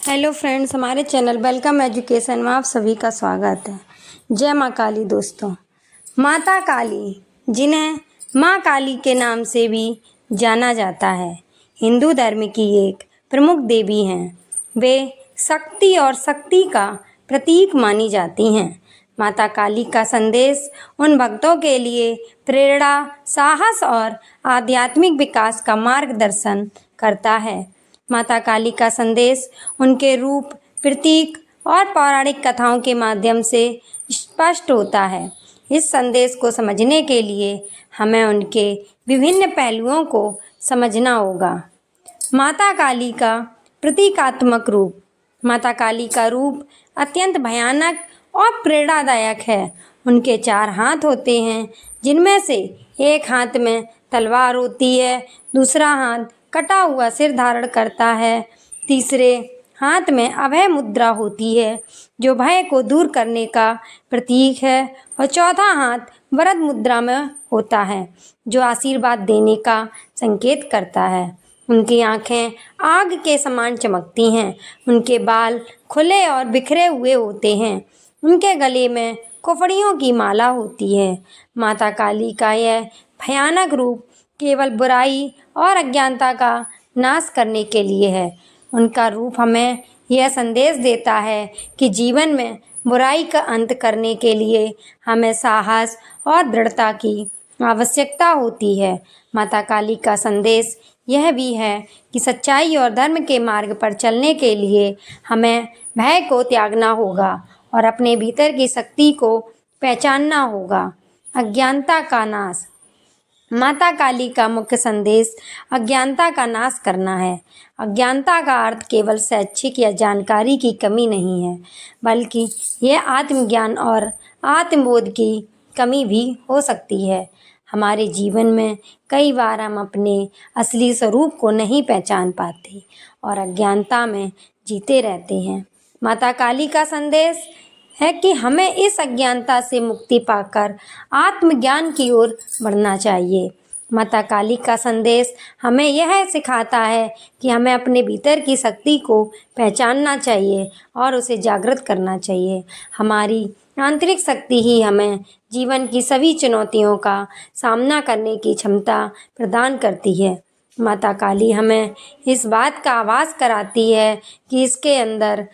Hello friends, हमारे channel welcome education में आप सभी का स्वागत है। जय माँ काली दोस्तों। माता काली, जिन्हें माँ काली के नाम से भी जाना जाता है, हिंदू धर्म की एक प्रमुख देवी हैं। वे शक्ति और शक्ति का प्रतीक मानी जाती हैं। माता काली का संदेश उन भक्तों के लिए प्रेरणा, साहस और आध्यात्मिक विकास का मार्गदर्शन करता है। माता काली का संदेश उनके रूप, प्रतीक और पौराणिक कथाओं के माध्यम से स्पष्ट होता है। इस संदेश को समझने के लिए हमें उनके विभिन्न पहलुओं को समझना होगा। माता काली का प्रतीकात्मक रूप। माता काली का रूप अत्यंत भयानक और प्रेरणादायक है। उनके 4 हाथ होते हैं, जिनमें से एक हाथ में तलवार होती है, दूसरा हाथ कटा हुआ सिर धारण करता है, तीसरे हाथ में अभय मुद्रा होती है जो भय को दूर करने का प्रतीक है, और चौथा हाथ वरद मुद्रा में होता है जो आशीर्वाद देने का संकेत करता है। उनकी आंखें आग के समान चमकती हैं, उनके बाल खुले और बिखरे हुए होते हैं, उनके गले में कुफड़ियों की माला होती है। माता काली का यह भयानक रूप केवल बुराई और अज्ञानता का नाश करने के लिए है। उनका रूप हमें यह संदेश देता है कि जीवन में बुराई का अंत करने के लिए हमें साहस और दृढ़ता की आवश्यकता होती है। माता काली का संदेश यह भी है कि सच्चाई और धर्म के मार्ग पर चलने के लिए हमें भय को त्यागना होगा और अपने भीतर की शक्ति को पहचानना होगा। अज्ञानता का नाश। माता काली का मुख्य संदेश अज्ञानता का नाश करना है। अज्ञानता का अर्थ केवल शैक्षिक या जानकारी की कमी नहीं है, बल्कि यह आत्मज्ञान और आत्मबोध की कमी भी हो सकती है। हमारे जीवन में कई बार हम अपने असली स्वरूप को नहीं पहचान पाते और अज्ञानता में जीते रहते हैं। माता काली का संदेश है कि हमें इस अज्ञानता से मुक्ति पाकर आत्मज्ञान की ओर बढ़ना चाहिए। माता काली का संदेश हमें यह सिखाता है कि हमें अपने भीतर की शक्ति को पहचानना चाहिए और उसे जागृत करना चाहिए। हमारी आंतरिक शक्ति ही हमें जीवन की सभी चुनौतियों का सामना करने की क्षमता प्रदान करती है। माता काली हमें इस बात का आभास कराती है कि इसके अंदर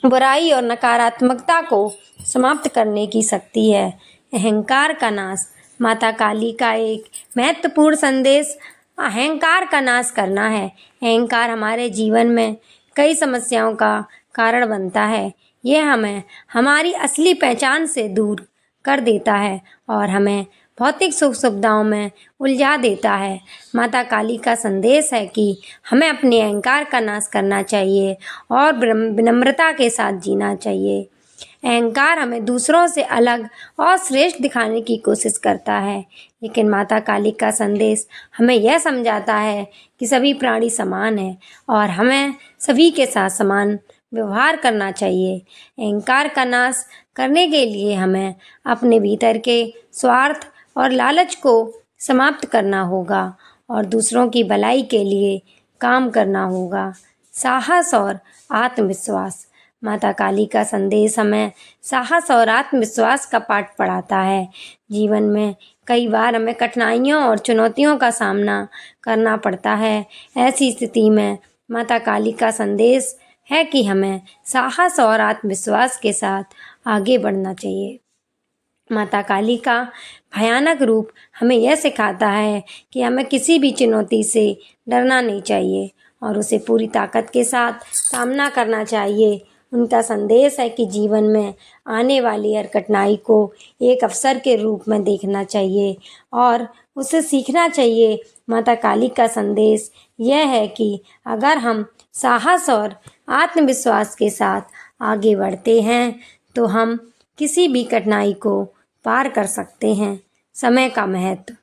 बुराई और नकारात्मकता को समाप्त करने की शक्ति है। अहंकार का नाश। माता काली का एक महत्वपूर्ण संदेश अहंकार का नाश करना है। अहंकार हमारे जीवन में कई समस्याओं का कारण बनता है। यह हमें हमारी असली पहचान से दूर कर देता है और हमें भौतिक सुख सुविधाओं में उलझा देता है। माता काली का संदेश है कि हमें अपने अहंकार का नाश करना चाहिए और विनम्रता के साथ जीना चाहिए। अहंकार हमें दूसरों से अलग और श्रेष्ठ दिखाने की कोशिश करता है, लेकिन माता काली का संदेश हमें यह समझाता है कि सभी प्राणी समान हैं और हमें सभी के साथ समान व्यवहार करना चाहिए। अहंकार का नाश करने के लिए हमें अपने भीतर के स्वार्थ और लालच को समाप्त करना होगा और दूसरों की भलाई के लिए काम करना होगा। साहस और आत्मविश्वास। माता काली का संदेश हमें साहस और आत्मविश्वास का पाठ पढ़ाता है। जीवन में कई बार हमें कठिनाइयों और चुनौतियों का सामना करना पड़ता है। ऐसी स्थिति में माता काली का संदेश है कि हमें साहस और आत्मविश्वास के साथ आगे बढ़ना चाहिए। माता काली का भयानक रूप हमें यह सिखाता है कि हमें किसी भी चुनौती से डरना नहीं चाहिए और उसे पूरी ताकत के साथ सामना करना चाहिए। उनका संदेश है कि जीवन में आने वाली हर कठिनाई को एक अवसर के रूप में देखना चाहिए और उसे सीखना चाहिए। माता काली का संदेश यह है कि अगर हम साहस और आत्मविश्वास के साथ आगे बढ़ते हैं तो हम किसी भी कठिनाई को पार कर सकते हैं। समय का महत्व।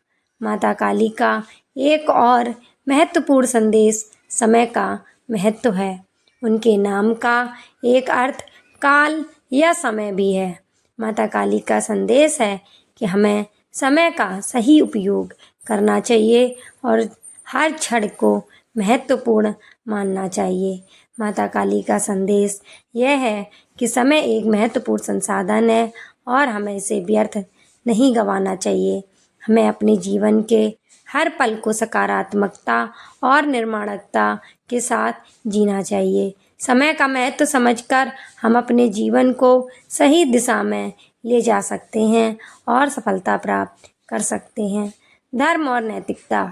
माता काली का एक और महत्वपूर्ण संदेश समय का महत्व है। उनके नाम का एक अर्थ काल या समय भी है। माता काली का संदेश है कि हमें समय का सही उपयोग करना चाहिए और हर क्षण को महत्वपूर्ण मानना चाहिए। माता काली का संदेश यह है कि समय एक महत्वपूर्ण संसाधन है और हमें इसे व्यर्थ नहीं गंवाना चाहिए। हमें अपने जीवन के हर पल को सकारात्मकता और निर्माणकता के साथ जीना चाहिए। समय का महत्व समझकर हम अपने जीवन को सही दिशा में ले जा सकते हैं और सफलता प्राप्त कर सकते हैं। धर्म और नैतिकता।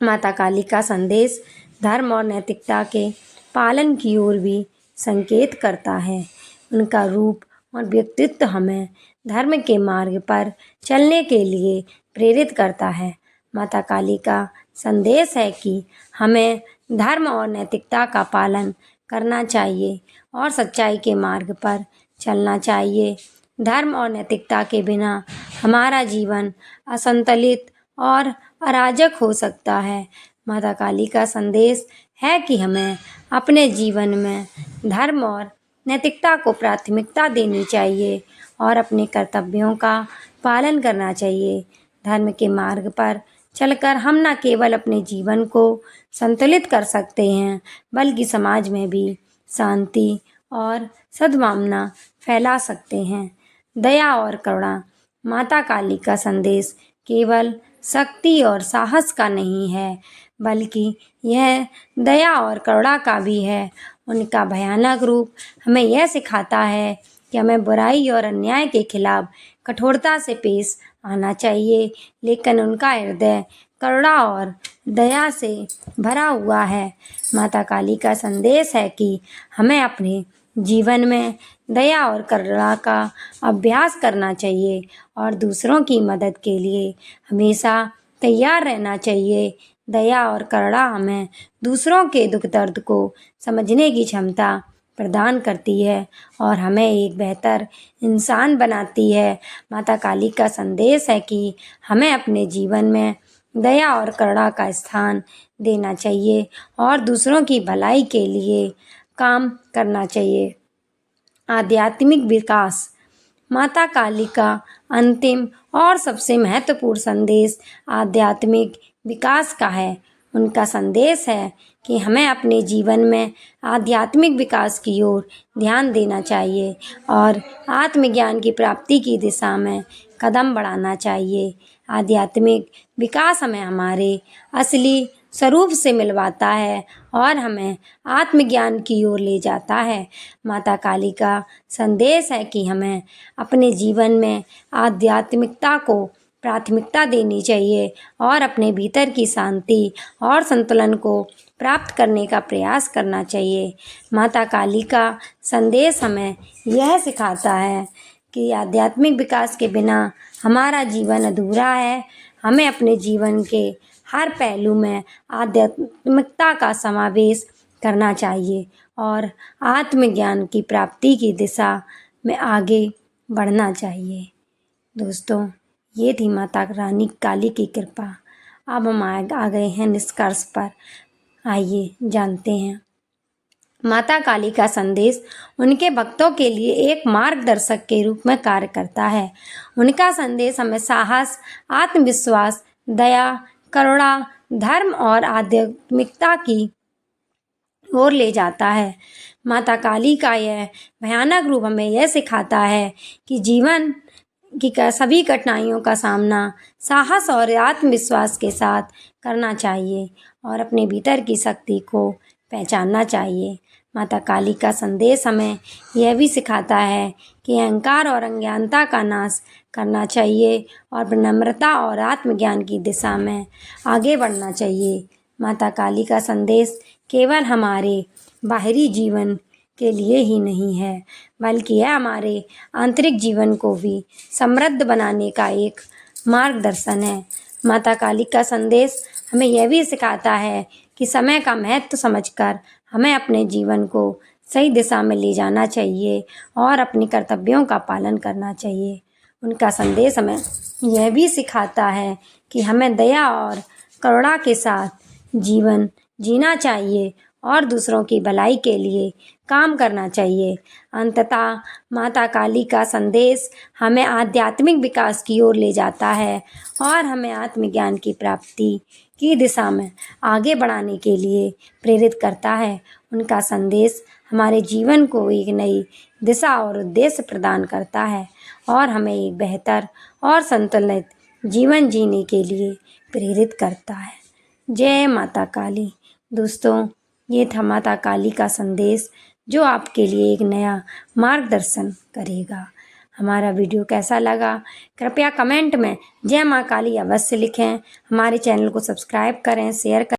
माता काली का संदेश धर्म और नैतिकता के पालन की ओर भी संकेत करता है। उनका रूप और व्यक्तित्व हमें धर्म के मार्ग पर चलने के लिए प्रेरित करता है। माता काली का संदेश है कि हमें धर्म और नैतिकता का पालन करना चाहिए और सच्चाई के मार्ग पर चलना चाहिए। धर्म और नैतिकता के बिना हमारा जीवन असंतुलित और अराजक हो सकता है। माता काली का संदेश है कि हमें अपने जीवन में धर्म और नैतिकता को प्राथमिकता देनी चाहिए और अपने कर्तव्यों का पालन करना चाहिए। धर्म के मार्ग पर चलकर हम न केवल अपने जीवन को संतुलित कर सकते हैं, बल्कि समाज में भी शांति और सद्भावना फैला सकते हैं। दया और करुणा। माता काली का संदेश केवल शक्ति और साहस का नहीं है, बल्कि यह दया और करुणा का भी है। उनका भयानक रूप हमें यह सिखाता है कि हमें बुराई और अन्याय के खिलाफ कठोरता से पेश आना चाहिए, लेकिन उनका हृदय करुणा और दया से भरा हुआ है। माता काली का संदेश है कि हमें अपने जीवन में दया और करुणा का अभ्यास करना चाहिए और दूसरों की मदद के लिए हमेशा तैयार रहना चाहिए। दया और करुणा हमें दूसरों के दुख दर्द को समझने की क्षमता प्रदान करती है और हमें एक बेहतर इंसान बनाती है। माता काली का संदेश है कि हमें अपने जीवन में दया और करुणा का स्थान देना चाहिए और दूसरों की भलाई के लिए काम करना चाहिए। आध्यात्मिक विकास। माता काली का अंतिम और सबसे महत्वपूर्ण संदेश आध्यात्मिक विकास का है। उनका संदेश है कि हमें अपने जीवन में आध्यात्मिक विकास की ओर ध्यान देना चाहिए और आत्मज्ञान की प्राप्ति की दिशा में कदम बढ़ाना चाहिए। आध्यात्मिक विकास हमें हमारे असली स्वरूप से मिलवाता है और हमें आत्मज्ञान की ओर ले जाता है। माता काली का संदेश है कि हमें अपने जीवन में आध्यात्मिकता को प्राथमिकता देनी चाहिए और अपने भीतर की शांति और संतुलन को प्राप्त करने का प्रयास करना चाहिए। माता काली का संदेश हमें यह सिखाता है कि आध्यात्मिक विकास के बिना हमारा जीवन अधूरा है। हमें अपने जीवन के हर पहलू में आध्यात्मिकता का समावेश करना चाहिए और आत्मज्ञान की प्राप्ति की दिशा में आगे बढ़ना चाहिए। दोस्तों, ये थी माता रानी काली की कृपा। अब हम आ गए हैं निष्कर्ष पर। आइए जानते हैं। माता काली का संदेश उनके भक्तों के लिए एक मार्गदर्शक के रूप में कार्य करता है। उनका संदेश हमें साहस, आत्मविश्वास, दया, करुणा, धर्म और आध्यात्मिकता की ओर ले जाता है। माता काली का यह भयानक रूप हमें यह सिखाता है कि जीवन की सभी कठिनाइयों का सामना साहस और आत्मविश्वास के साथ करना चाहिए और अपने भीतर की शक्ति को पहचानना चाहिए। माता काली का संदेश हमें यह भी सिखाता है कि अहंकार और अज्ञानता का नाश करना चाहिए और विनम्रता और आत्मज्ञान की दिशा में आगे बढ़ना चाहिए। माता काली का संदेश केवल हमारे बाहरी जीवन के लिए ही नहीं है, बल्कि यह हमारे आंतरिक जीवन को भी समृद्ध बनाने का एक मार्गदर्शन है। माता काली का संदेश हमें यह भी सिखाता है कि समय का महत्व समझकर हमें अपने जीवन को सही दिशा में ले जाना चाहिए और अपने कर्तव्यों का पालन करना चाहिए। उनका संदेश हमें यह भी सिखाता है कि हमें दया और करुणा के साथ जीवन जीना चाहिए और दूसरों की भलाई के लिए काम करना चाहिए। अंततः माता काली का संदेश हमें आध्यात्मिक विकास की ओर ले जाता है और हमें आत्मज्ञान की प्राप्ति की दिशा में आगे बढ़ाने के लिए प्रेरित करता है। उनका संदेश हमारे जीवन को एक नई दिशा और उद्देश्य प्रदान करता है और हमें एक बेहतर और संतुलित जीवन जीने के लिए प्रेरित करता है। जय माता काली। दोस्तों, ये था माता काली का संदेश जो आपके लिए एक नया मार्गदर्शन करेगा। हमारा वीडियो कैसा लगा कृपया कमेंट में जय माँ काली अवश्य लिखें। हमारे चैनल को सब्सक्राइब करें, शेयर करें।